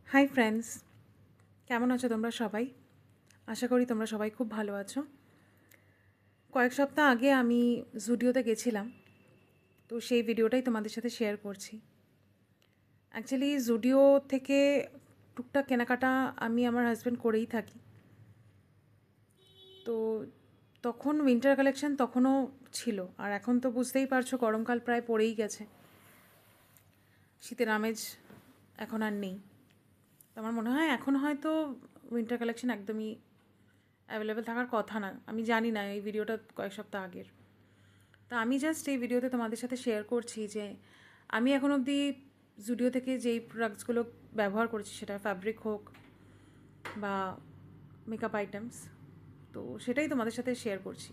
Hi friends, কেমন আছো তোমরা সবাই? আশা করি তোমরা সবাই খুব ভালো আছো। কয়েক সপ্তাহ আগে আমি জুডিওতে গেছিলাম, তো সেই ভিডিওটাই তোমাদের সাথে শেয়ার করছি। অ্যাকচুয়ালি জুডিও থেকে টুকটাক কেনাকাটা আমি আমার হাজব্যান্ড করেই থাকি। তো তখন উইন্টার কালেকশন তখনও ছিল, আর এখন তো বুঝতেই পারছো গরমকাল প্রায় পড়েই গেছে, শীতের আমেজ এখন আর নেই। তো আমার মনে হয় এখন হয়তো উইন্টার কালেকশন একদমই অ্যাভেলেবেল থাকার কথা না। আমি জানি না, এই ভিডিওটা কয়েক সপ্তাহ আগের। তা আমি জাস্ট এই ভিডিওতে তোমাদের সাথে শেয়ার করছি যে আমি এখন অবধি জুডিও থেকে যেই প্রোডাক্টসগুলো ব্যবহার করেছি, সেটা ফ্যাব্রিক হোক বা মেকআপ আইটেমস, তো সেটাই তোমাদের সাথে শেয়ার করছি।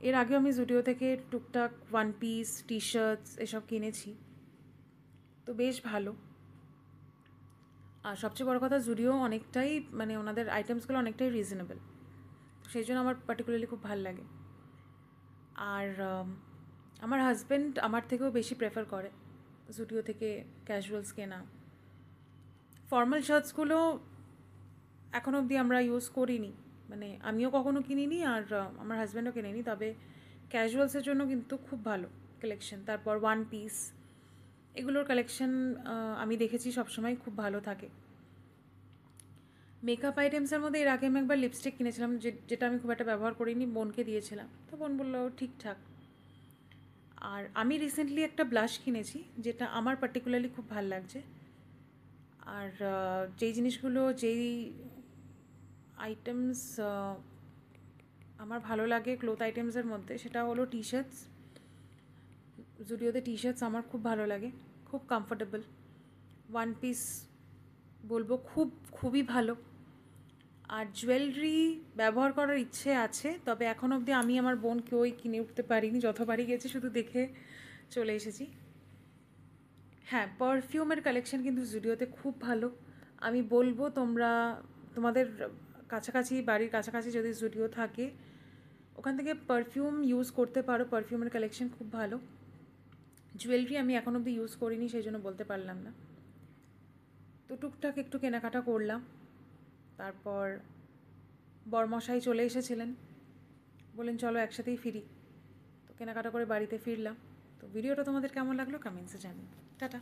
এর আগেও আমি জুডিও থেকে টুকটাক ওয়ান পিস, টি শার্টস এসব কিনেছি, তো বেশ ভালো। আর সবচেয়ে বড় কথা, জুডিও অনেকটাই মানে ওনাদের আইটেমসগুলো অনেকটাই রিজনেবল, সেই জন্য আমার পার্টিকুলারলি খুব ভালো লাগে। আর আমার হাজব্যান্ড আমার থেকেও বেশি প্রেফার করে জুডিও থেকে ক্যাজুয়ালস কেনা। ফর্মাল শার্টসগুলো এখন অবধি আমরা ইউজ করিনি, মানে আমিও কখনো কিনিনি আর আমার হাজব্যান্ডও কিনিনি। তবে ক্যাজুয়ালসের জন্য কিন্তু খুব ভালো কালেকশন। তারপর ওয়ান পিস, এগুলোর কালেকশন আমি দেখেছি সবসময় খুব ভালো থাকে। মেকআপ আইটেমসের মধ্যে এর আগে আমি একবার লিপস্টিক কিনেছিলাম, যেটা আমি খুব একটা ব্যবহার করিনি, বোনকে দিয়েছিলাম, তো বোন বললো ঠিকঠাক। আর আমি রিসেন্টলি একটা ব্লাশ কিনেছি, যেটা আমার পার্টিকুলারলি খুব ভালো লাগছে। আর যেই জিনিসগুলো, যেই আইটেমস আমার ভালো লাগে ক্লোথ আইটেমসের মধ্যে, সেটা হলো টি শার্টস। জুডিওতে টি শার্টস আমার খুব ভালো লাগে, খুব কমফোর্টেবল। ওয়ান পিস বলবো খুবই ভালো। আর জুয়েলারি ব্যবহার করার ইচ্ছে আছে, তবে এখন অবধি আমি আমার বোন কেউই কিনে উঠতে পারিনি, যতবারই গেছি শুধু দেখে চলে এসেছি। হ্যাঁ, পারফিউমের কালেকশন কিন্তু জুডিওতে খুব ভালো। আমি বলবো তোমরা তোমাদের কাছাকাছি, বাড়ির কাছাকাছি যদি জুডিও থাকে, ওখান থেকে পারফিউম ইউজ করতে পারো। পারফিউমের কালেকশন খুব ভালো। জুয়েলারি আমি এখন অবধি ইউজ করিনি, সেই জন্য বলতে পারলাম না। তো টুকটাক একটু কেনাকাটা করলাম। তারপর বরমশাই চলে এসেছিলেন, বললেন চলো একসাথেই ফিরি। তো কেনাকাটা করে বাড়িতে ফিরলাম। তো ভিডিওটা তোমাদের কেমন লাগলো কমেন্টসে জানিও। টাটা।